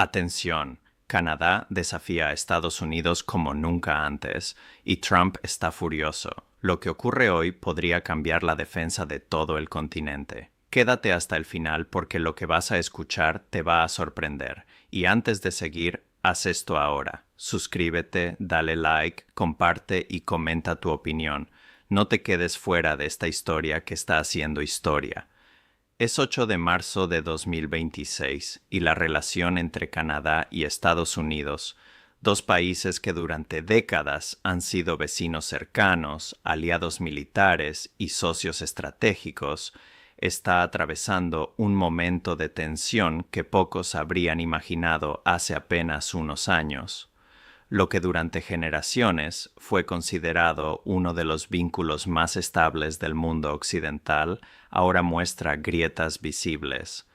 Atención, Canadá desafía a Estados Unidos como nunca antes, y Trump está furioso. Lo que ocurre hoy podría cambiar la defensa de todo el continente. Quédate hasta el final porque lo que vas a escuchar te va a sorprender. Y antes de seguir, haz esto ahora. Suscríbete, dale like, comparte y comenta tu opinión. No te quedes fuera de esta historia que está haciendo historia. Es 8 de marzo de 2026 y la relación entre Canadá y Estados Unidos, dos países que durante décadas han sido vecinos cercanos, aliados militares y socios estratégicos, está atravesando un momento de tensión que pocos habrían imaginado hace apenas unos años. Lo que durante generaciones fue considerado uno de los vínculos más estables del mundo occidental, ahora muestra grietas visibles.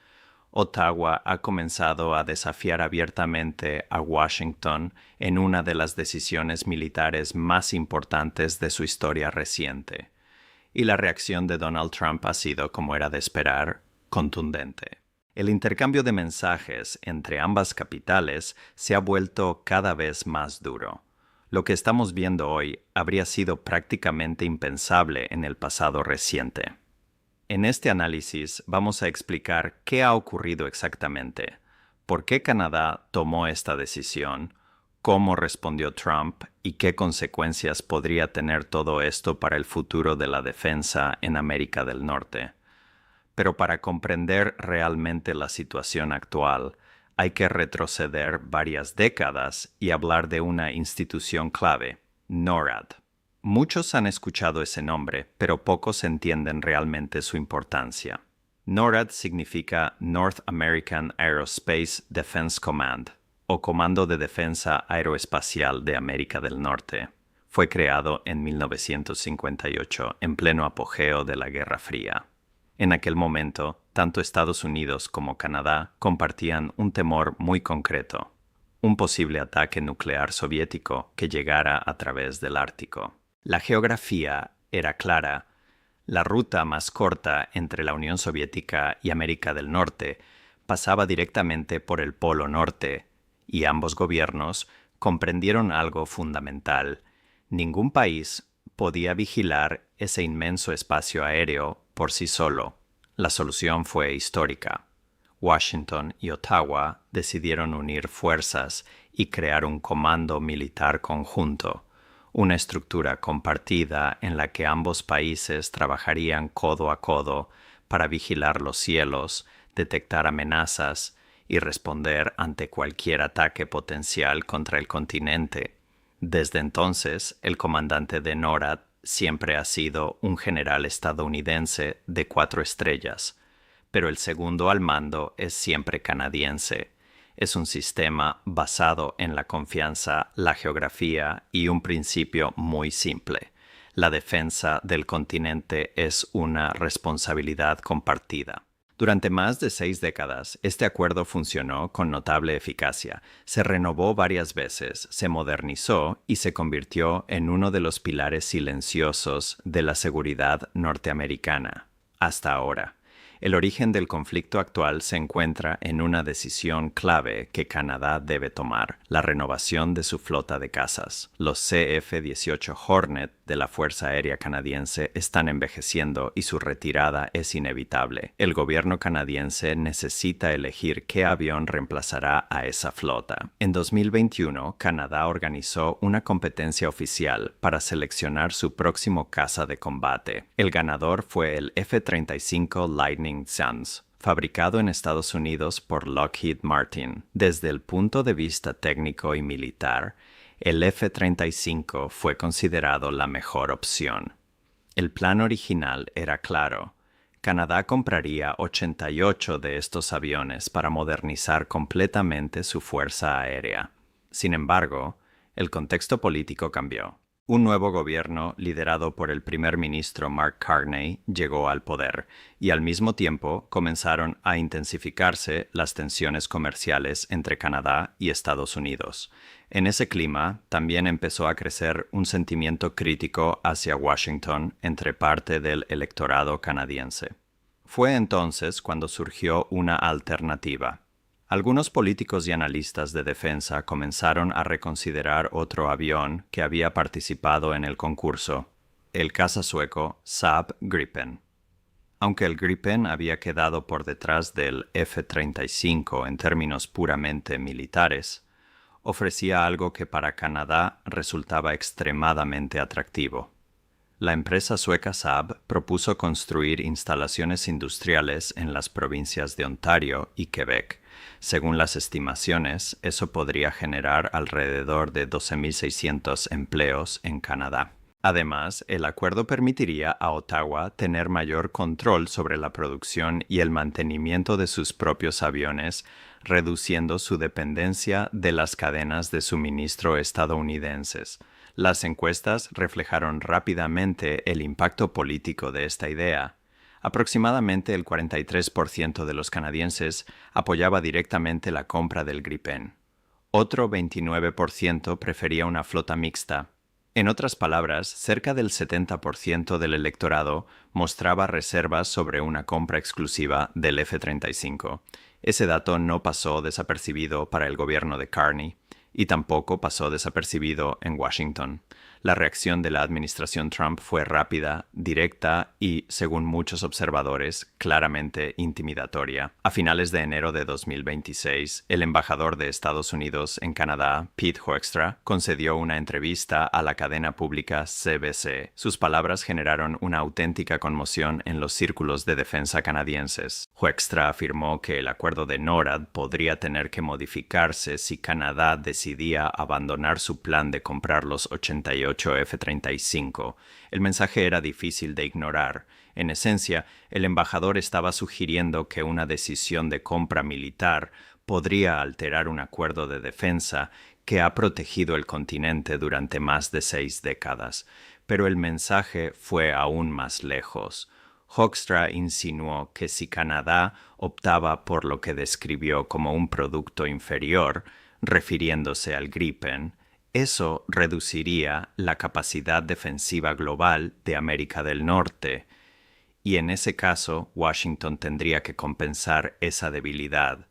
Ottawa ha comenzado a desafiar abiertamente a Washington en una de las decisiones militares más importantes de su historia reciente. Y la reacción de Donald Trump ha sido, como era de esperar, contundente. El intercambio de mensajes entre ambas capitales se ha vuelto cada vez más duro. Lo que estamos viendo hoy habría sido prácticamente impensable en el pasado reciente. En este análisis vamos a explicar qué ha ocurrido exactamente, por qué Canadá tomó esta decisión, cómo respondió Trump y qué consecuencias podría tener todo esto para el futuro de la defensa en América del Norte. Pero para comprender realmente la situación actual, hay que retroceder varias décadas y hablar de una institución clave, NORAD. Muchos han escuchado ese nombre, pero pocos entienden realmente su importancia. NORAD significa North American Aerospace Defense Command, o Comando de Defensa Aeroespacial de América del Norte. Fue creado en 1958, en pleno apogeo de la Guerra Fría. En aquel momento, tanto Estados Unidos como Canadá compartían un temor muy concreto, un posible ataque nuclear soviético que llegara a través del Ártico. La geografía era clara. La ruta más corta entre la Unión Soviética y América del Norte pasaba directamente por el Polo Norte, y ambos gobiernos comprendieron algo fundamental. Ningún país podía vigilar ese inmenso espacio aéreo por sí solo. La solución fue histórica. Washington y Ottawa decidieron unir fuerzas y crear un comando militar conjunto, una estructura compartida en la que ambos países trabajarían codo a codo para vigilar los cielos, detectar amenazas y responder ante cualquier ataque potencial contra el continente. Desde entonces, el comandante de NORAD siempre ha sido un general estadounidense de 4 estrellas, pero el segundo al mando es siempre canadiense. Es un sistema basado en la confianza, la geografía y un principio muy simple. La defensa del continente es una responsabilidad compartida. Durante más de 6 décadas, este acuerdo funcionó con notable eficacia. Se renovó varias veces, se modernizó y se convirtió en uno de los pilares silenciosos de la seguridad norteamericana, hasta ahora. El origen del conflicto actual se encuentra en una decisión clave que Canadá debe tomar: la renovación de su flota de cazas. Los CF-18 Hornet de la Fuerza Aérea Canadiense están envejeciendo y su retirada es inevitable. El gobierno canadiense necesita elegir qué avión reemplazará a esa flota. En 2021, Canadá organizó una competencia oficial para seleccionar su próximo caza de combate. El ganador fue el F-35 Lightning Suns, fabricado en Estados Unidos por Lockheed Martin. Desde el punto de vista técnico y militar, el F-35 fue considerado la mejor opción. El plan original era claro. Canadá compraría 88 de estos aviones para modernizar completamente su fuerza aérea. Sin embargo, el contexto político cambió. Un nuevo gobierno, liderado por el primer ministro Mark Carney, llegó al poder, y al mismo tiempo comenzaron a intensificarse las tensiones comerciales entre Canadá y Estados Unidos. En ese clima, también empezó a crecer un sentimiento crítico hacia Washington entre parte del electorado canadiense. Fue entonces cuando surgió una alternativa: Algunos políticos y analistas de defensa comenzaron a reconsiderar otro avión que había participado en el concurso, el caza sueco Saab Gripen. Aunque el Gripen había quedado por detrás del F-35 en términos puramente militares, ofrecía algo que para Canadá resultaba extremadamente atractivo. La empresa sueca Saab propuso construir instalaciones industriales en las provincias de Ontario y Quebec. Según las estimaciones, eso podría generar alrededor de 12.600 empleos en Canadá. Además, el acuerdo permitiría a Ottawa tener mayor control sobre la producción y el mantenimiento de sus propios aviones, reduciendo su dependencia de las cadenas de suministro estadounidenses. Las encuestas reflejaron rápidamente el impacto político de esta idea. Aproximadamente el 43% de los canadienses apoyaba directamente la compra del Gripen. Otro 29% prefería una flota mixta. En otras palabras, cerca del 70% del electorado mostraba reservas sobre una compra exclusiva del F-35. Ese dato no pasó desapercibido para el gobierno de Carney y tampoco pasó desapercibido en Washington. La reacción de la administración Trump fue rápida, directa y, según muchos observadores, claramente intimidatoria. A finales de enero de 2026, el embajador de Estados Unidos en Canadá, Pete Hoekstra, concedió una entrevista a la cadena pública CBC. Sus palabras generaron una auténtica conmoción en los círculos de defensa canadienses. Hoekstra afirmó que el acuerdo de NORAD podría tener que modificarse si Canadá decidía abandonar su plan de comprar los 88 F-35. El mensaje era difícil de ignorar. En esencia, el embajador estaba sugiriendo que una decisión de compra militar podría alterar un acuerdo de defensa que ha protegido el continente durante más de 6 décadas. Pero el mensaje fue aún más lejos. Hoekstra insinuó que si Canadá optaba por lo que describió como un producto inferior, refiriéndose al Gripen, eso reduciría la capacidad defensiva global de América del Norte, y en ese caso Washington tendría que compensar esa debilidad.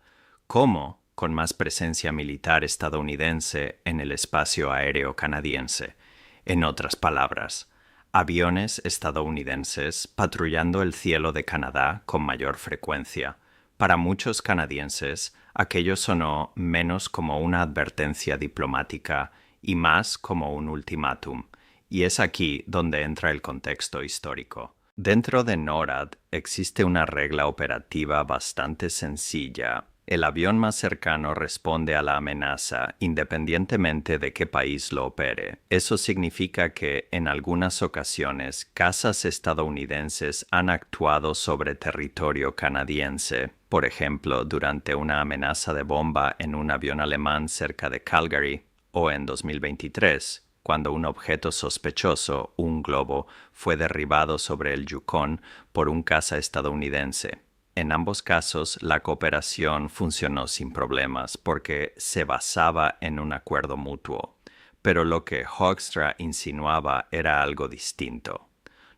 ¿Cómo? Con más presencia militar estadounidense en el espacio aéreo canadiense. En otras palabras, aviones estadounidenses patrullando el cielo de Canadá con mayor frecuencia. Para muchos canadienses, aquello sonó menos como una advertencia diplomática y más como un ultimátum, y es aquí donde entra el contexto histórico. Dentro de NORAD existe una regla operativa bastante sencilla. El avión más cercano responde a la amenaza independientemente de qué país lo opere. Eso significa que en algunas ocasiones cazas estadounidenses han actuado sobre territorio canadiense. Por ejemplo, durante una amenaza de bomba en un avión alemán cerca de Calgary, o en 2023, cuando un objeto sospechoso, un globo, fue derribado sobre el Yukon por un caza estadounidense. En ambos casos, la cooperación funcionó sin problemas porque se basaba en un acuerdo mutuo. Pero lo que Hoekstra insinuaba era algo distinto.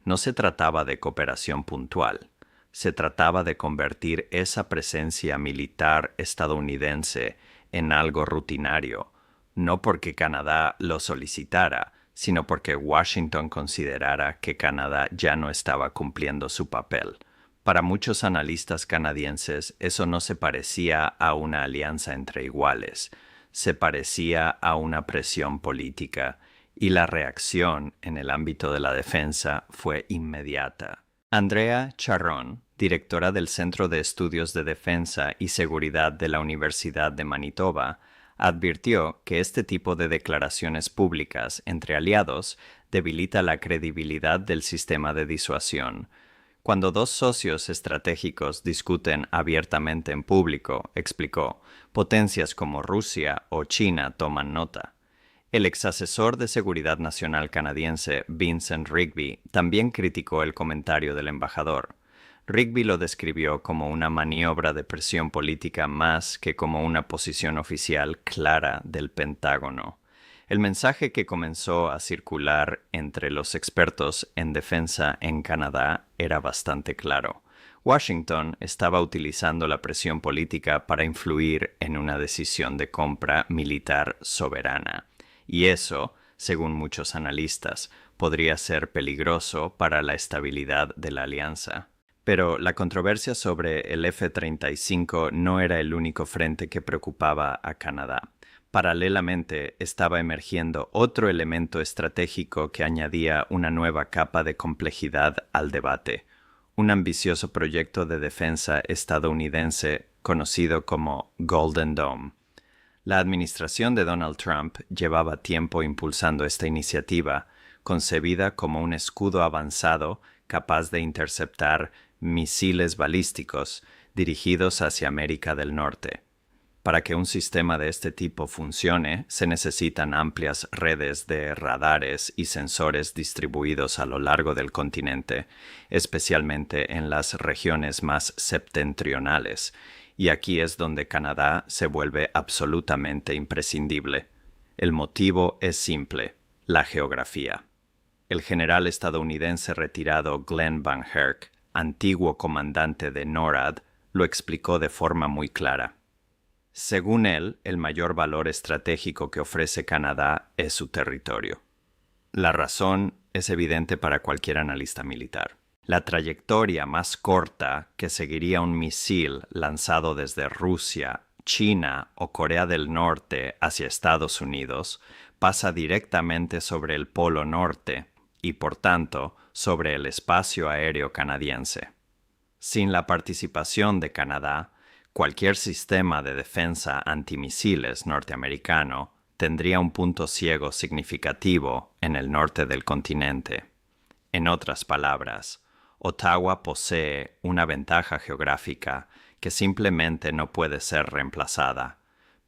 No se trataba de cooperación puntual. Se trataba de convertir esa presencia militar estadounidense en algo rutinario, no porque Canadá lo solicitara, sino porque Washington considerara que Canadá ya no estaba cumpliendo su papel. Para muchos analistas canadienses, eso no se parecía a una alianza entre iguales, se parecía a una presión política, y la reacción en el ámbito de la defensa fue inmediata. Andrea Charron, directora del Centro de Estudios de Defensa y Seguridad de la Universidad de Manitoba, advirtió que este tipo de declaraciones públicas entre aliados debilita la credibilidad del sistema de disuasión. Cuando dos socios estratégicos discuten abiertamente en público, explicó, potencias como Rusia o China toman nota. El exasesor de Seguridad Nacional canadiense Vincent Rigby también criticó el comentario del embajador. Rigby lo describió como una maniobra de presión política más que como una posición oficial clara del Pentágono. El mensaje que comenzó a circular entre los expertos en defensa en Canadá era bastante claro. Washington estaba utilizando la presión política para influir en una decisión de compra militar soberana, y eso, según muchos analistas, podría ser peligroso para la estabilidad de la alianza. Pero la controversia sobre el F-35 no era el único frente que preocupaba a Canadá. Paralelamente, estaba emergiendo otro elemento estratégico que añadía una nueva capa de complejidad al debate: un ambicioso proyecto de defensa estadounidense conocido como Golden Dome. La administración de Donald Trump llevaba tiempo impulsando esta iniciativa, concebida como un escudo avanzado capaz de interceptar misiles balísticos dirigidos hacia América del Norte. Para que un sistema de este tipo funcione, se necesitan amplias redes de radares y sensores distribuidos a lo largo del continente, especialmente en las regiones más septentrionales, y aquí es donde Canadá se vuelve absolutamente imprescindible. El motivo es simple: la geografía. El general estadounidense retirado Glenn Van Herk, antiguo comandante de NORAD, lo explicó de forma muy clara. Según él, el mayor valor estratégico que ofrece Canadá es su territorio. La razón es evidente para cualquier analista militar. La trayectoria más corta que seguiría un misil lanzado desde Rusia, China o Corea del Norte hacia Estados Unidos pasa directamente sobre el Polo Norte y, por tanto, sobre el espacio aéreo canadiense. Sin la participación de Canadá, cualquier sistema de defensa antimisiles norteamericano tendría un punto ciego significativo en el norte del continente. En otras palabras, Ottawa posee una ventaja geográfica que simplemente no puede ser reemplazada,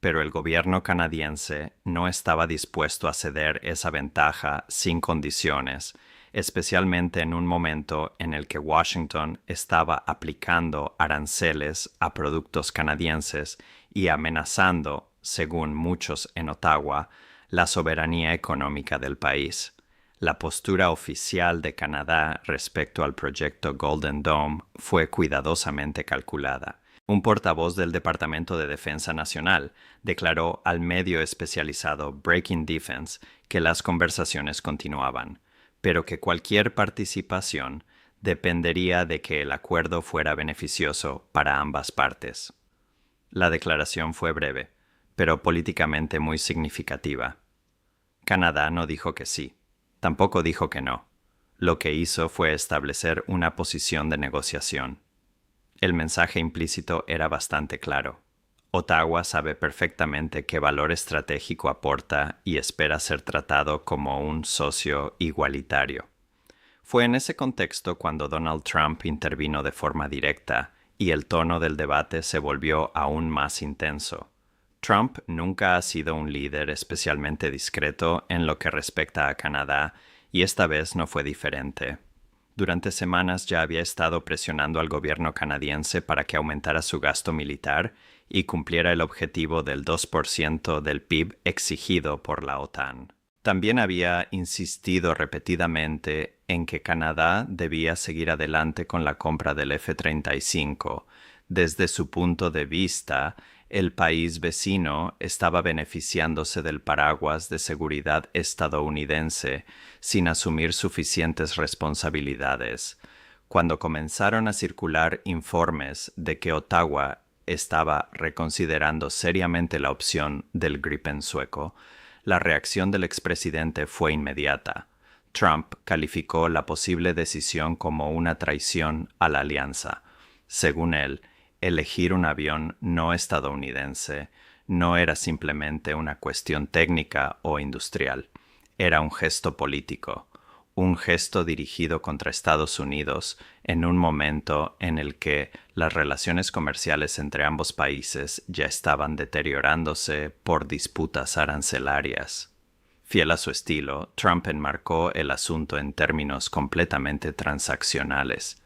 pero el gobierno canadiense no estaba dispuesto a ceder esa ventaja sin condiciones, especialmente en un momento en el que Washington estaba aplicando aranceles a productos canadienses y amenazando, según muchos en Ottawa, la soberanía económica del país. La postura oficial de Canadá respecto al proyecto Golden Dome fue cuidadosamente calculada. Un portavoz del Departamento de Defensa Nacional declaró al medio especializado Breaking Defense que las conversaciones continuaban, pero que cualquier participación dependería de que el acuerdo fuera beneficioso para ambas partes. La declaración fue breve, pero políticamente muy significativa. Canadá no dijo que sí, tampoco dijo que no. Lo que hizo fue establecer una posición de negociación. El mensaje implícito era bastante claro. Ottawa sabe perfectamente qué valor estratégico aporta y espera ser tratado como un socio igualitario. Fue en ese contexto cuando Donald Trump intervino de forma directa y el tono del debate se volvió aún más intenso. Trump nunca ha sido un líder especialmente discreto en lo que respecta a Canadá, y esta vez no fue diferente. Durante semanas ya había estado presionando al gobierno canadiense para que aumentara su gasto militar y cumpliera el objetivo del 2% del PIB exigido por la OTAN. También había insistido repetidamente en que Canadá debía seguir adelante con la compra del F-35. Desde su punto de vista, el país vecino estaba beneficiándose del paraguas de seguridad estadounidense sin asumir suficientes responsabilidades. Cuando comenzaron a circular informes de que Ottawa estaba reconsiderando seriamente la opción del Gripen sueco, la reacción del expresidente fue inmediata. Trump calificó la posible decisión como una traición a la alianza. Según él, elegir un avión no estadounidense no era simplemente una cuestión técnica o industrial, era un gesto político, un gesto dirigido contra Estados Unidos en un momento en el que las relaciones comerciales entre ambos países ya estaban deteriorándose por disputas arancelarias. Fiel a su estilo, Trump enmarcó el asunto en términos completamente transaccionales.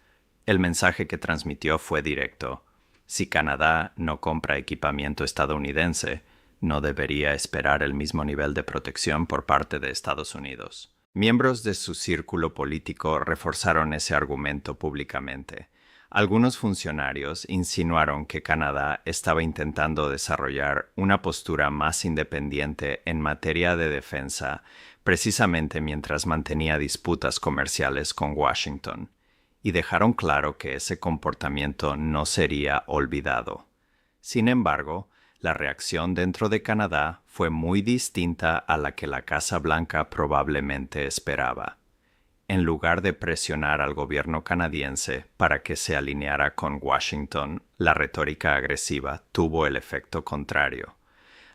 El mensaje que transmitió fue directo: si Canadá no compra equipamiento estadounidense, no debería esperar el mismo nivel de protección por parte de Estados Unidos. Miembros de su círculo político reforzaron ese argumento públicamente. Algunos funcionarios insinuaron que Canadá estaba intentando desarrollar una postura más independiente en materia de defensa, precisamente mientras mantenía disputas comerciales con Washington, y dejaron claro que ese comportamiento no sería olvidado. Sin embargo, la reacción dentro de Canadá fue muy distinta a la que la Casa Blanca probablemente esperaba. En lugar de presionar al gobierno canadiense para que se alineara con Washington, la retórica agresiva tuvo el efecto contrario.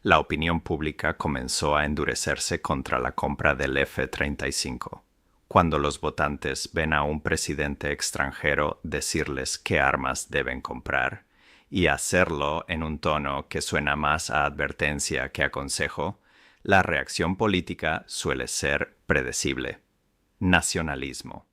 La opinión pública comenzó a endurecerse contra la compra del F-35. Cuando los votantes ven a un presidente extranjero decirles qué armas deben comprar, y hacerlo en un tono que suena más a advertencia que a consejo, la reacción política suele ser predecible. Nacionalismo.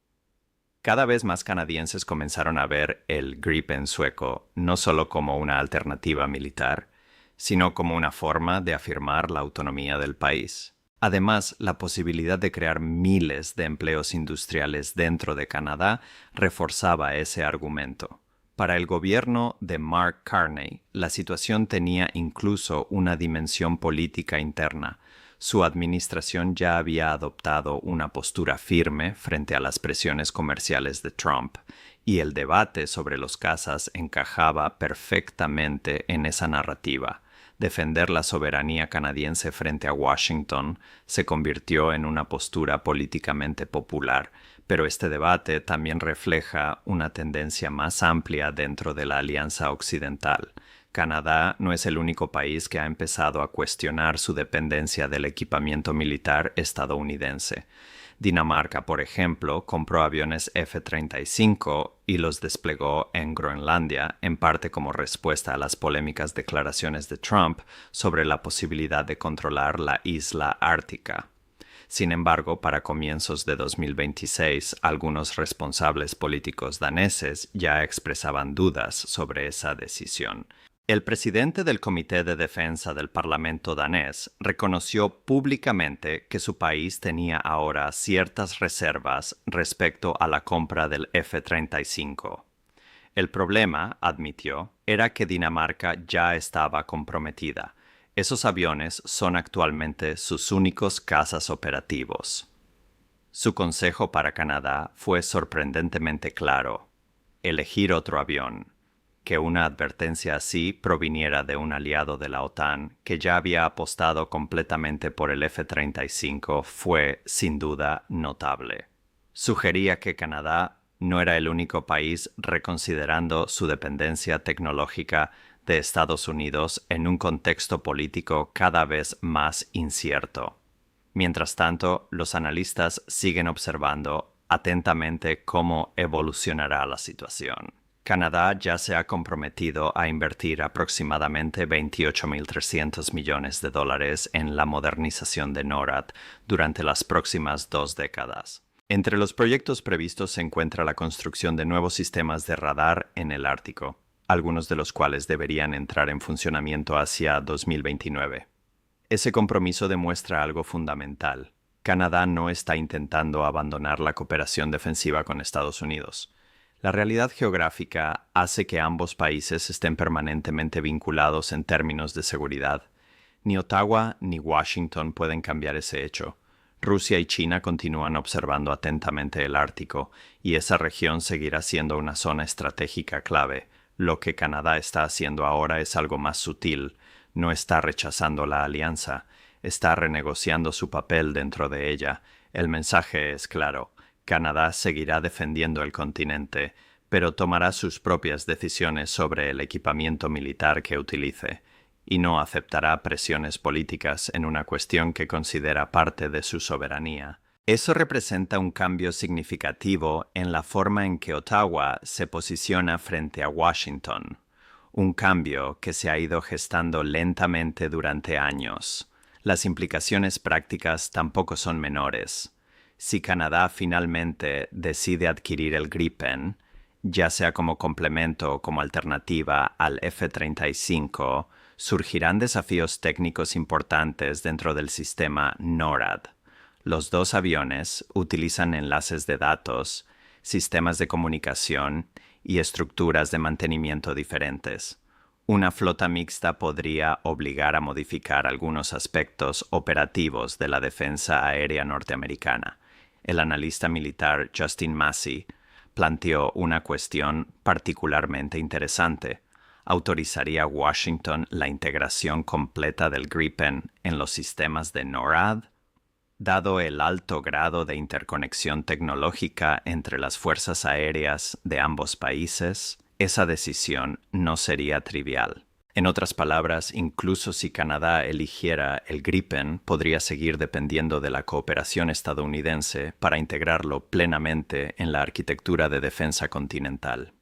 Cada vez más canadienses comenzaron a ver el Gripen sueco no solo como una alternativa militar, sino como una forma de afirmar la autonomía del país. Además, la posibilidad de crear miles de empleos industriales dentro de Canadá reforzaba ese argumento. Para el gobierno de Mark Carney, la situación tenía incluso una dimensión política interna. Su administración ya había adoptado una postura firme frente a las presiones comerciales de Trump, y el debate sobre los cazas encajaba perfectamente en esa narrativa. Defender la soberanía canadiense frente a Washington se convirtió en una postura políticamente popular, pero este debate también refleja una tendencia más amplia dentro de la Alianza Occidental. Canadá no es el único país que ha empezado a cuestionar su dependencia del equipamiento militar estadounidense. Dinamarca, por ejemplo, compró aviones F-35 y los desplegó en Groenlandia, en parte como respuesta a las polémicas declaraciones de Trump sobre la posibilidad de controlar la isla ártica. Sin embargo, para comienzos de 2026, algunos responsables políticos daneses ya expresaban dudas sobre esa decisión. El presidente del Comité de Defensa del Parlamento danés reconoció públicamente que su país tenía ahora ciertas reservas respecto a la compra del F-35. El problema, admitió, era que Dinamarca ya estaba comprometida. Esos aviones son actualmente sus únicos cazas operativos. Su consejo para Canadá fue sorprendentemente claro: elegir otro avión. Que una advertencia así proviniera de un aliado de la OTAN que ya había apostado completamente por el F-35 fue, sin duda, notable. Sugería que Canadá no era el único país reconsiderando su dependencia tecnológica de Estados Unidos en un contexto político cada vez más incierto. Mientras tanto, los analistas siguen observando atentamente cómo evolucionará la situación. Canadá ya se ha comprometido a invertir aproximadamente 28.300 millones de dólares en la modernización de NORAD durante las próximas 2 décadas. Entre los proyectos previstos se encuentra la construcción de nuevos sistemas de radar en el Ártico, algunos de los cuales deberían entrar en funcionamiento hacia 2029. Ese compromiso demuestra algo fundamental. Canadá no está intentando abandonar la cooperación defensiva con Estados Unidos. La realidad geográfica hace que ambos países estén permanentemente vinculados en términos de seguridad. Ni Ottawa ni Washington pueden cambiar ese hecho. Rusia y China continúan observando atentamente el Ártico, y esa región seguirá siendo una zona estratégica clave. Lo que Canadá está haciendo ahora es algo más sutil. No está rechazando la alianza, está renegociando su papel dentro de ella. El mensaje es claro: Canadá seguirá defendiendo el continente, pero tomará sus propias decisiones sobre el equipamiento militar que utilice, y no aceptará presiones políticas en una cuestión que considera parte de su soberanía. Eso representa un cambio significativo en la forma en que Ottawa se posiciona frente a Washington, un cambio que se ha ido gestando lentamente durante años. Las implicaciones prácticas tampoco son menores. Si Canadá finalmente decide adquirir el Gripen, ya sea como complemento o como alternativa al F-35, surgirán desafíos técnicos importantes dentro del sistema NORAD. Los dos aviones utilizan enlaces de datos, sistemas de comunicación y estructuras de mantenimiento diferentes. Una flota mixta podría obligar a modificar algunos aspectos operativos de la defensa aérea norteamericana. El analista militar Justin Massey planteó una cuestión particularmente interesante. ¿Autorizaría Washington la integración completa del Gripen en los sistemas de NORAD? Dado el alto grado de interconexión tecnológica entre las fuerzas aéreas de ambos países, esa decisión no sería trivial. En otras palabras, incluso si Canadá eligiera el Gripen, podría seguir dependiendo de la cooperación estadounidense para integrarlo plenamente en la arquitectura de defensa continental.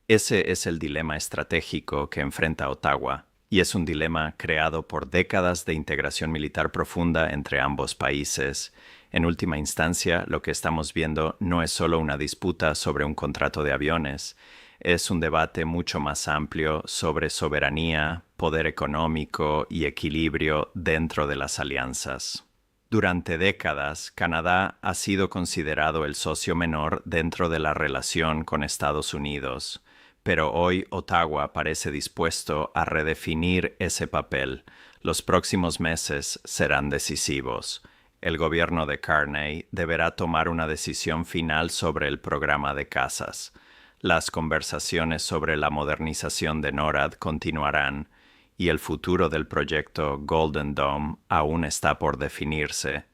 Ese es el dilema estratégico que enfrenta Ottawa, y es un dilema creado por décadas de integración militar profunda entre ambos países. En última instancia, lo que estamos viendo no es solo una disputa sobre un contrato de aviones, es un debate mucho más amplio sobre soberanía, poder económico y equilibrio dentro de las alianzas. Durante décadas, Canadá ha sido considerado el socio menor dentro de la relación con Estados Unidos, pero hoy Ottawa parece dispuesto a redefinir ese papel. Los próximos meses serán decisivos. El gobierno de Carney deberá tomar una decisión final sobre el programa de casas. Las conversaciones sobre la modernización de NORAD continuarán y el futuro del proyecto Golden Dome aún está por definirse.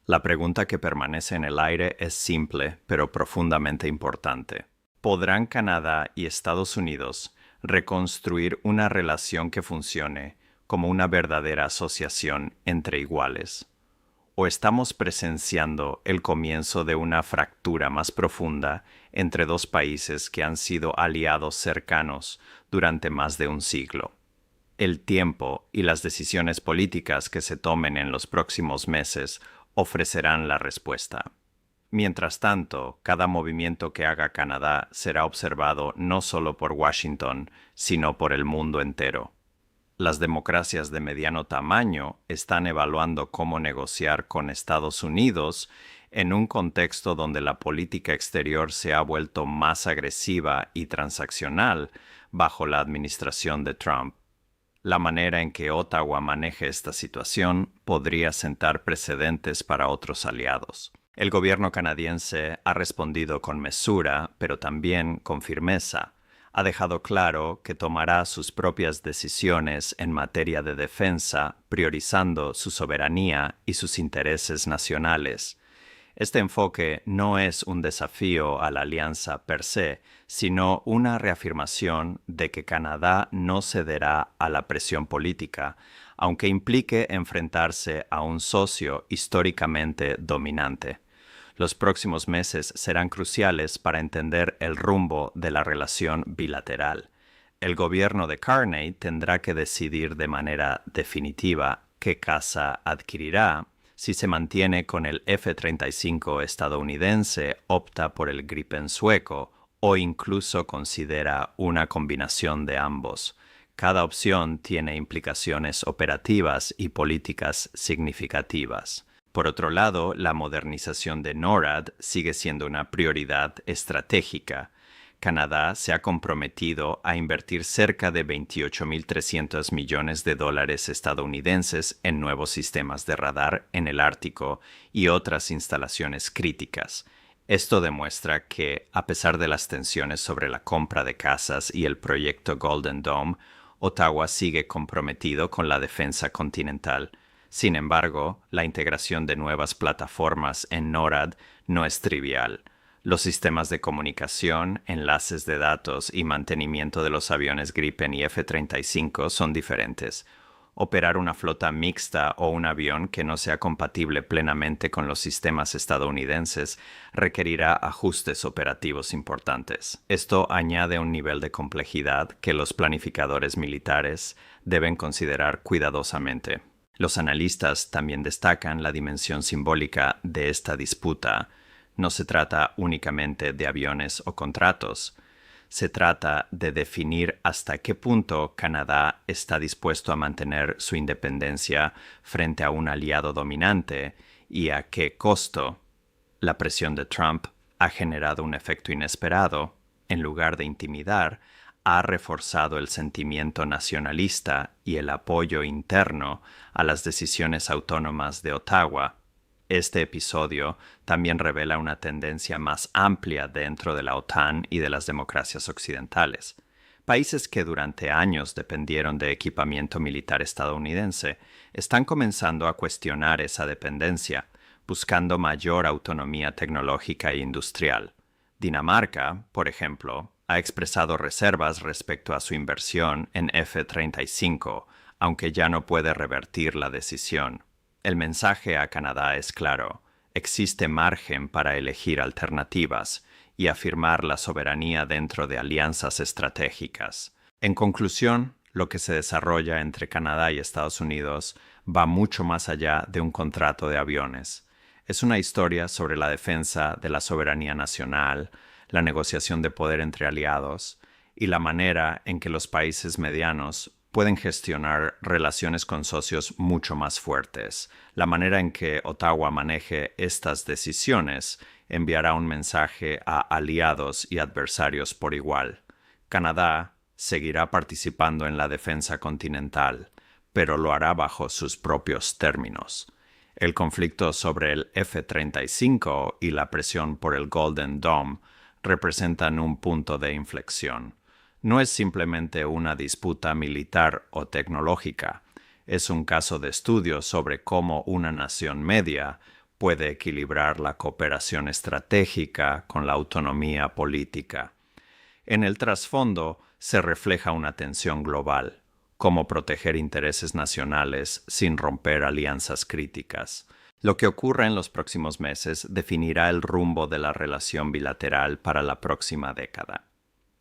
La pregunta que permanece en el aire es simple, pero profundamente importante. ¿Podrán Canadá y Estados Unidos reconstruir una relación que funcione como una verdadera asociación entre iguales? ¿O estamos presenciando el comienzo de una fractura más profunda entre dos países que han sido aliados cercanos durante más de un siglo? El tiempo y las decisiones políticas que se tomen en los próximos meses ofrecerán la respuesta. Mientras tanto, cada movimiento que haga Canadá será observado no solo por Washington, sino por el mundo entero. Las democracias de mediano tamaño están evaluando cómo negociar con Estados Unidos en un contexto donde la política exterior se ha vuelto más agresiva y transaccional bajo la administración de Trump. La manera en que Ottawa maneje esta situación podría sentar precedentes para otros aliados. El gobierno canadiense ha respondido con mesura, pero también con firmeza. Ha dejado claro que tomará sus propias decisiones en materia de defensa, priorizando su soberanía y sus intereses nacionales. Este enfoque no es un desafío a la alianza per se, sino una reafirmación de que Canadá no cederá a la presión política, aunque implique enfrentarse a un socio históricamente dominante. Los próximos meses serán cruciales para entender el rumbo de la relación bilateral. El gobierno de Carney tendrá que decidir de manera definitiva qué casa adquirirá. Si se mantiene con el F-35 estadounidense, opta por el Gripen sueco o incluso considera una combinación de ambos. Cada opción tiene implicaciones operativas y políticas significativas. Por otro lado, la modernización de NORAD sigue siendo una prioridad estratégica. Canadá se ha comprometido a invertir cerca de 28.300 millones de dólares estadounidenses en nuevos sistemas de radar en el Ártico y otras instalaciones críticas. Esto demuestra que, a pesar de las tensiones sobre la compra de casas y el proyecto Golden Dome, Ottawa sigue comprometido con la defensa continental. Sin embargo, la integración de nuevas plataformas en NORAD no es trivial. Los sistemas de comunicación, enlaces de datos y mantenimiento de los aviones Gripen y F-35 son diferentes. Operar una flota mixta o un avión que no sea compatible plenamente con los sistemas estadounidenses requerirá ajustes operativos importantes. Esto añade un nivel de complejidad que los planificadores militares deben considerar cuidadosamente. Los analistas también destacan la dimensión simbólica de esta disputa. No se trata únicamente de aviones o contratos. Se trata de definir hasta qué punto Canadá está dispuesto a mantener su independencia frente a un aliado dominante y a qué costo. La presión de Trump ha generado un efecto inesperado. En lugar de intimidar, ha reforzado el sentimiento nacionalista y el apoyo interno a las decisiones autónomas de Ottawa. Este episodio también revela una tendencia más amplia dentro de la OTAN y de las democracias occidentales. Países que durante años dependieron de equipamiento militar estadounidense están comenzando a cuestionar esa dependencia, buscando mayor autonomía tecnológica e industrial. Dinamarca, por ejemplo, ha expresado reservas respecto a su inversión en F-35, aunque ya no puede revertir la decisión. El mensaje a Canadá es claro: existe margen para elegir alternativas y afirmar la soberanía dentro de alianzas estratégicas. En conclusión, lo que se desarrolla entre Canadá y Estados Unidos va mucho más allá de un contrato de aviones. Es una historia sobre la defensa de la soberanía nacional, la negociación de poder entre aliados y la manera en que los países medianos pueden gestionar relaciones con socios mucho más fuertes. La manera en que Ottawa maneje estas decisiones enviará un mensaje a aliados y adversarios por igual. Canadá seguirá participando en la defensa continental, pero lo hará bajo sus propios términos. El conflicto sobre el F-35 y la presión por el Golden Dome representan un punto de inflexión. No es simplemente una disputa militar o tecnológica, es un caso de estudio sobre cómo una nación media puede equilibrar la cooperación estratégica con la autonomía política. En el trasfondo se refleja una tensión global: cómo proteger intereses nacionales sin romper alianzas críticas. Lo que ocurra en los próximos meses definirá el rumbo de la relación bilateral para la próxima década.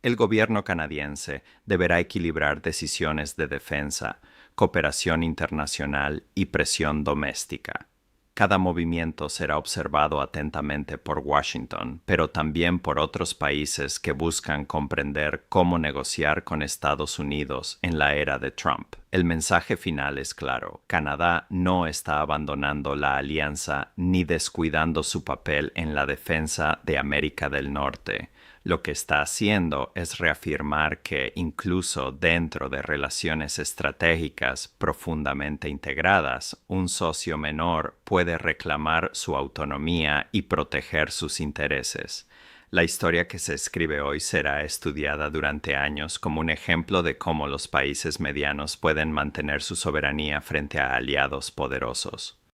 El gobierno canadiense deberá equilibrar decisiones de defensa, cooperación internacional y presión doméstica. Cada movimiento será observado atentamente por Washington, pero también por otros países que buscan comprender cómo negociar con Estados Unidos en la era de Trump. El mensaje final es claro: Canadá no está abandonando la alianza ni descuidando su papel en la defensa de América del Norte. Lo que está haciendo es reafirmar que, incluso dentro de relaciones estratégicas profundamente integradas, un socio menor puede reclamar su autonomía y proteger sus intereses. La historia que se escribe hoy será estudiada durante años como un ejemplo de cómo los países medianos pueden mantener su soberanía frente a aliados poderosos.